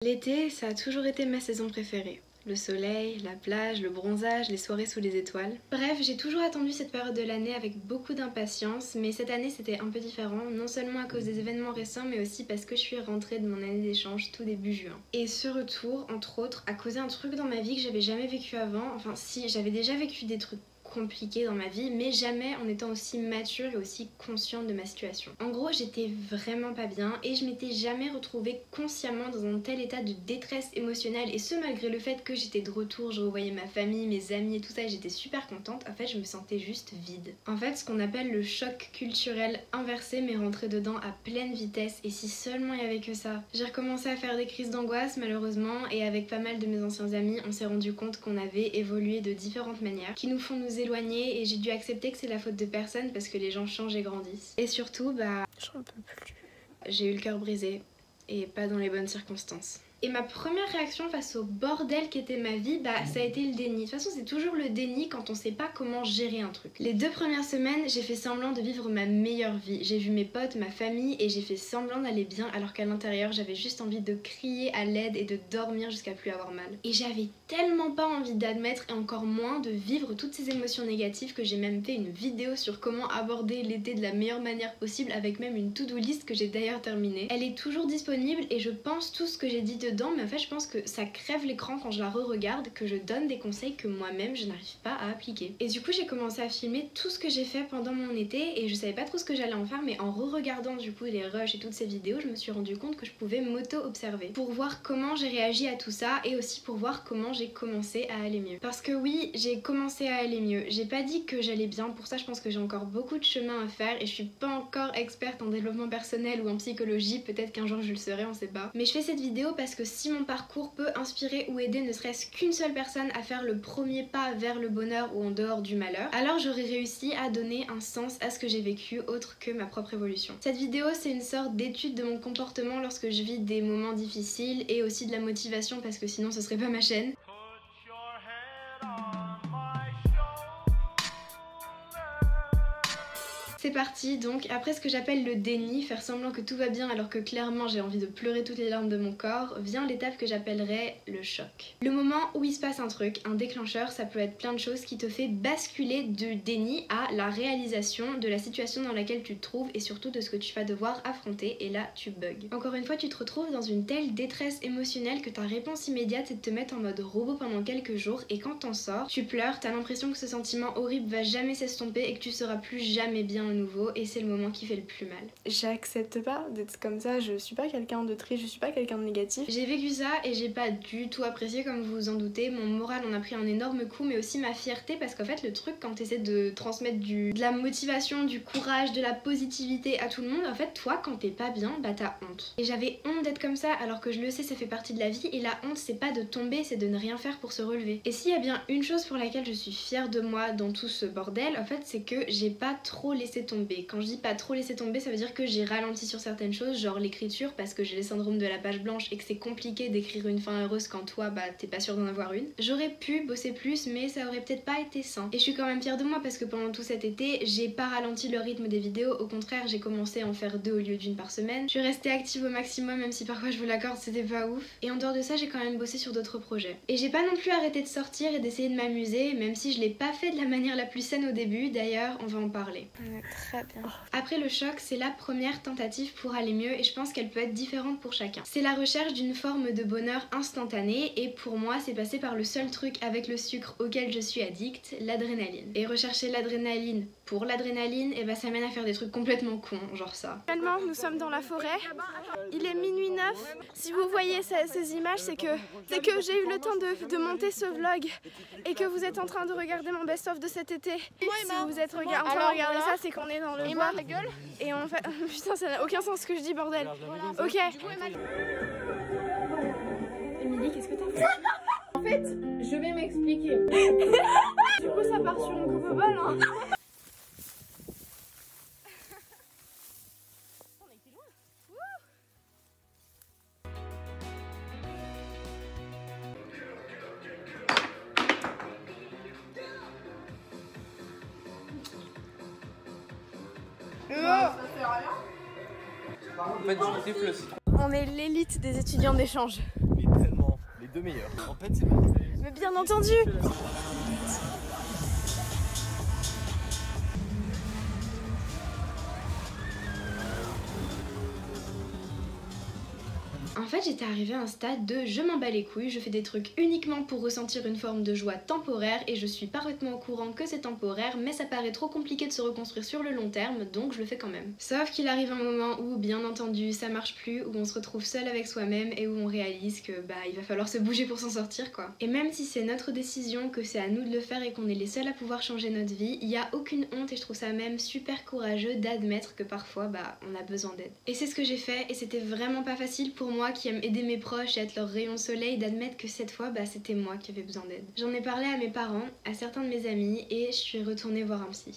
L'été, ça a toujours été ma saison préférée. Le soleil, la plage, le bronzage, les soirées sous les étoiles. Bref, j'ai toujours attendu cette période de l'année avec beaucoup d'impatience, mais cette année c'était un peu différent, non seulement à cause des événements récents, mais aussi parce que je suis rentrée de mon année d'échange tout début juin. Et ce retour, entre autres, a causé un truc dans ma vie que j'avais jamais vécu avant. Enfin si, j'avais déjà vécu des trucs compliqué dans ma vie, mais jamais en étant aussi mature et aussi consciente de ma situation. En gros, j'étais vraiment pas bien et je m'étais jamais retrouvée consciemment dans un tel état de détresse émotionnelle, et ce malgré le fait que j'étais de retour, je revoyais ma famille, mes amis et tout ça et j'étais super contente. En fait, je me sentais juste vide. En fait, ce qu'on appelle le choc culturel inversé m'est rentré dedans à pleine vitesse, et si seulement il y avait que ça. J'ai recommencé à faire des crises d'angoisse malheureusement, et avec pas mal de mes anciens amis, on s'est rendu compte qu'on avait évolué de différentes manières qui nous font nous éloigner, et j'ai dû accepter que c'est la faute de personne parce que les gens changent et grandissent. Et surtout, j'en peux plus. J'ai eu le cœur brisé et pas dans les bonnes circonstances. Et ma première réaction face au bordel qu'était ma vie, ça a été le déni. De toute façon, c'est toujours le déni quand on sait pas comment gérer un truc. Les 2 premières semaines, j'ai fait semblant de vivre ma meilleure vie. J'ai vu mes potes, ma famille, et j'ai fait semblant d'aller bien, alors qu'à l'intérieur, j'avais juste envie de crier à l'aide et de dormir jusqu'à plus avoir mal. Et j'avais tellement pas envie d'admettre, et encore moins de vivre toutes ces émotions négatives, que j'ai même fait une vidéo sur comment aborder l'été de la meilleure manière possible, avec même une to-do list que j'ai d'ailleurs terminée. Elle est toujours disponible et je pense tout ce que j'ai dit dedans, mais en fait je pense que ça crève l'écran quand je la re-regarde, que je donne des conseils que moi-même je n'arrive pas à appliquer. Et du coup j'ai commencé à filmer tout ce que j'ai fait pendant mon été, et je savais pas trop ce que j'allais en faire, mais en re-regardant du coup les rushs et toutes ces vidéos, je me suis rendu compte que je pouvais m'auto-observer pour voir comment j'ai réagi à tout ça, et aussi pour voir comment j'ai commencé à aller mieux. Parce que oui, j'ai commencé à aller mieux. J'ai pas dit que j'allais bien, pour ça je pense que j'ai encore beaucoup de chemin à faire, et je suis pas encore experte en développement personnel ou en psychologie, peut-être qu'un jour je le serai, on sait pas. Mais je fais cette vidéo parce que si mon parcours peut inspirer ou aider ne serait-ce qu'une seule personne à faire le premier pas vers le bonheur ou en dehors du malheur, alors j'aurais réussi à donner un sens à ce que j'ai vécu autre que ma propre évolution. Cette vidéo, c'est une sorte d'étude de mon comportement lorsque je vis des moments difficiles, et aussi de la motivation parce que sinon ce serait pas ma chaîne. C'est parti donc, après ce que j'appelle le déni, faire semblant que tout va bien alors que clairement j'ai envie de pleurer toutes les larmes de mon corps, vient l'étape que j'appellerais le choc. Le moment où il se passe un truc, un déclencheur, ça peut être plein de choses qui te fait basculer du déni à la réalisation de la situation dans laquelle tu te trouves, et surtout de ce que tu vas devoir affronter, et là tu bugs. Encore une fois, tu te retrouves dans une telle détresse émotionnelle que ta réponse immédiate c'est de te mettre en mode robot pendant quelques jours, et quand t'en sors, tu pleures, t'as l'impression que ce sentiment horrible va jamais s'estomper et que tu seras plus jamais bien à nouveau, et c'est le moment qui fait le plus mal. J'accepte pas d'être comme ça, je suis pas quelqu'un de triste, je suis pas quelqu'un de négatif. J'ai vécu ça et j'ai pas du tout apprécié, comme vous vous en doutez. Mon moral en a pris un énorme coup, mais aussi ma fierté, parce qu'en fait le truc, quand t'essaies de transmettre de la motivation, du courage, de la positivité à tout le monde, en fait toi quand t'es pas bien, t'as honte. Et j'avais honte d'être comme ça, alors que je le sais, ça fait partie de la vie, et la honte c'est pas de tomber, c'est de ne rien faire pour se relever. Et s'il y a bien une chose pour laquelle je suis fière de moi dans tout ce bordel, en fait c'est que j'ai pas trop laissé tomber. Quand je dis pas trop laisser tomber, ça veut dire que j'ai ralenti sur certaines choses, genre l'écriture, parce que j'ai le syndrome de la page blanche et que c'est compliqué d'écrire une fin heureuse quand toi t'es pas sûr d'en avoir une. J'aurais pu bosser plus, mais ça aurait peut-être pas été sain. Et je suis quand même fière de moi parce que pendant tout cet été, j'ai pas ralenti le rythme des vidéos, au contraire j'ai commencé à en faire 2 au lieu d'1 par semaine. Je suis restée active au maximum, même si parfois je vous l'accorde c'était pas ouf. Et en dehors de ça, j'ai quand même bossé sur d'autres projets. Et j'ai pas non plus arrêté de sortir et d'essayer de m'amuser, même si je l'ai pas fait de la manière la plus saine au début, d'ailleurs on va en parler. Très bien. Après le choc, c'est la première tentative pour aller mieux, et je pense qu'elle peut être différente pour chacun. C'est la recherche d'une forme de bonheur instantané, et pour moi c'est passé par le seul truc avec le sucre auquel je suis addict, l'adrénaline. Et rechercher l'adrénaline pour l'adrénaline, et ça mène à faire des trucs complètement cons, genre ça. Actuellement nous sommes dans la forêt, il est minuit 9. Si vous voyez ces images, c'est que j'ai eu le temps de monter ce vlog et que vous êtes en train de regarder mon best-of de cet été. Si vous êtes en train de regarder ça, c'est qu'on est dans le bois. Et on fait... Putain, ça n'a aucun sens ce que je dis, bordel. Ok. Émilie, qu'est-ce que t'as fait? En fait, je vais m'expliquer. Du coup, ça part sur une coupe-balle, hein. En fait, je kiffe le citron. On est l'élite des étudiants d'échange. deux meilleurs. En fait, Mais bien entendu. En fait, j'étais arrivée à un stade de je m'en bats les couilles, je fais des trucs uniquement pour ressentir une forme de joie temporaire et je suis parfaitement au courant que c'est temporaire, mais ça paraît trop compliqué de se reconstruire sur le long terme, donc je le fais quand même. Sauf qu'il arrive un moment où, bien entendu, ça marche plus, où on se retrouve seul avec soi-même et où on réalise que il va falloir se bouger pour s'en sortir quoi. Et même si c'est notre décision, que c'est à nous de le faire et qu'on est les seuls à pouvoir changer notre vie, il y a aucune honte et je trouve ça même super courageux d'admettre que parfois on a besoin d'aide. Et c'est ce que j'ai fait et c'était vraiment pas facile pour moi qui aime aider mes proches et être leur rayon de soleil d'admettre que cette fois c'était moi qui avais besoin d'aide. J'en ai parlé à mes parents, à certains de mes amis et je suis retournée voir un psy.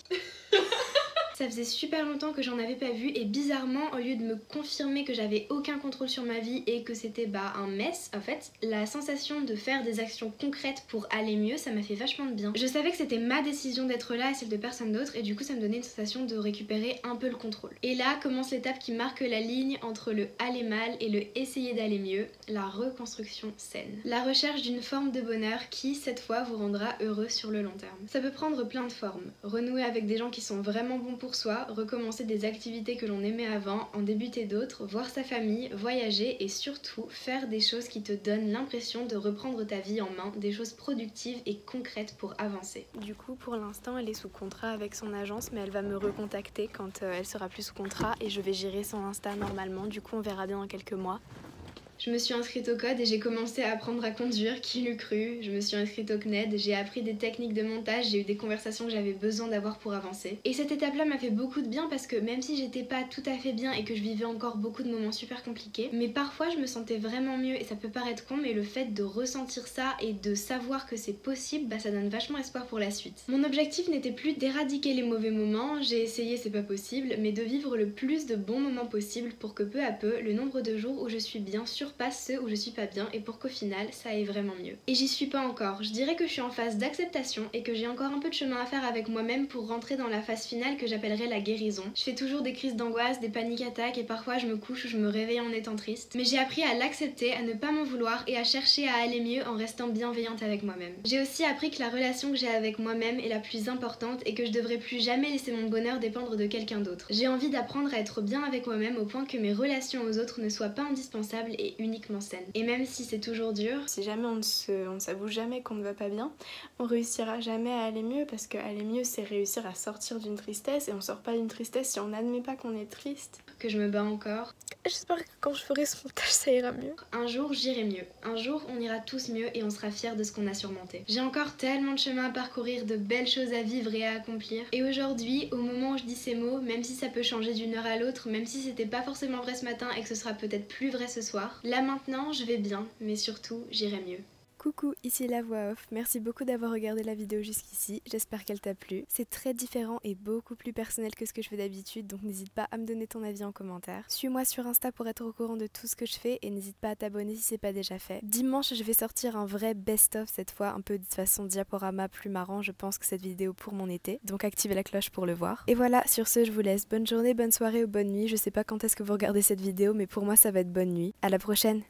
Ça faisait super longtemps que j'en avais pas vu et bizarrement au lieu de me confirmer que j'avais aucun contrôle sur ma vie et que c'était un mess, en fait la sensation de faire des actions concrètes pour aller mieux ça m'a fait vachement de bien. Je savais que c'était ma décision d'être là et celle de personne d'autre et du coup ça me donnait une sensation de récupérer un peu le contrôle. Et là commence l'étape qui marque la ligne entre le aller mal et le essayer d'aller mieux, la reconstruction saine. La recherche d'une forme de bonheur qui cette fois vous rendra heureux sur le long terme. Ça peut prendre plein de formes, renouer avec des gens qui sont vraiment bons pour soi, recommencer des activités que l'on aimait avant, en débuter d'autres, voir sa famille, voyager et surtout faire des choses qui te donnent l'impression de reprendre ta vie en main, des choses productives et concrètes pour avancer. Du coup pour l'instant elle est sous contrat avec son agence mais elle va me recontacter quand elle sera plus sous contrat et je vais gérer son Insta normalement, du coup on verra bien dans quelques mois. Je me suis inscrite au code et j'ai commencé à apprendre à conduire, qui l'eût cru. Je me suis inscrite au CNED, j'ai appris des techniques de montage, j'ai eu des conversations que j'avais besoin d'avoir pour avancer. Et cette étape-là m'a fait beaucoup de bien parce que même si j'étais pas tout à fait bien et que je vivais encore beaucoup de moments super compliqués, mais parfois je me sentais vraiment mieux et ça peut paraître con mais le fait de ressentir ça et de savoir que c'est possible, ça donne vachement espoir pour la suite. Mon objectif n'était plus d'éradiquer les mauvais moments, j'ai essayé c'est pas possible, mais de vivre le plus de bons moments possible pour que peu à peu le nombre de jours où je suis bien surpasse ceux où je suis pas bien et pour qu'au final ça aille vraiment mieux. Et j'y suis pas encore, je dirais que je suis en phase d'acceptation et que j'ai encore un peu de chemin à faire avec moi-même pour rentrer dans la phase finale que j'appellerais la guérison. Je fais toujours des crises d'angoisse, des paniques attaques et parfois je me couche ou je me réveille en étant triste, mais j'ai appris à l'accepter, à ne pas m'en vouloir et à chercher à aller mieux en restant bienveillante avec moi-même. J'ai aussi appris que la relation que j'ai avec moi-même est la plus importante et que je devrais plus jamais laisser mon bonheur dépendre de quelqu'un d'autre. J'ai envie d'apprendre à être bien avec moi-même au point que mes relations aux autres ne soient pas indispensables et uniquement saines. Et même si c'est toujours dur, si jamais on ne s'avoue jamais qu'on ne va pas bien, on réussira jamais à aller mieux parce que aller mieux c'est réussir à sortir d'une tristesse et on sort pas d'une tristesse si on n'admet pas qu'on est triste. que je me bats encore. J'espère que quand je ferai ce montage ça ira mieux. Un jour j'irai mieux, un jour on ira tous mieux et on sera fiers de ce qu'on a surmonté. J'ai encore tellement de chemin à parcourir, de belles choses à vivre et à accomplir. Et aujourd'hui, au moment où je dis ces mots, même si ça peut changer d'une heure à l'autre, même si c'était pas forcément vrai ce matin et que ce sera peut-être plus vrai ce soir, là maintenant je vais bien, mais surtout j'irai mieux. Coucou, ici la voix off, merci beaucoup d'avoir regardé la vidéo jusqu'ici, j'espère qu'elle t'a plu. C'est très différent et beaucoup plus personnel que ce que je fais d'habitude, donc n'hésite pas à me donner ton avis en commentaire. Suis-moi sur Insta pour être au courant de tout ce que je fais et n'hésite pas à t'abonner si c'est pas déjà fait. Dimanche, je vais sortir un vrai best-of cette fois, un peu de façon diaporama plus marrant, je pense que cette vidéo pour mon été, donc activez la cloche pour le voir. Et voilà, sur ce, je vous laisse. Bonne journée, bonne soirée ou bonne nuit, je sais pas quand est-ce que vous regardez cette vidéo, mais pour moi ça va être bonne nuit. À la prochaine!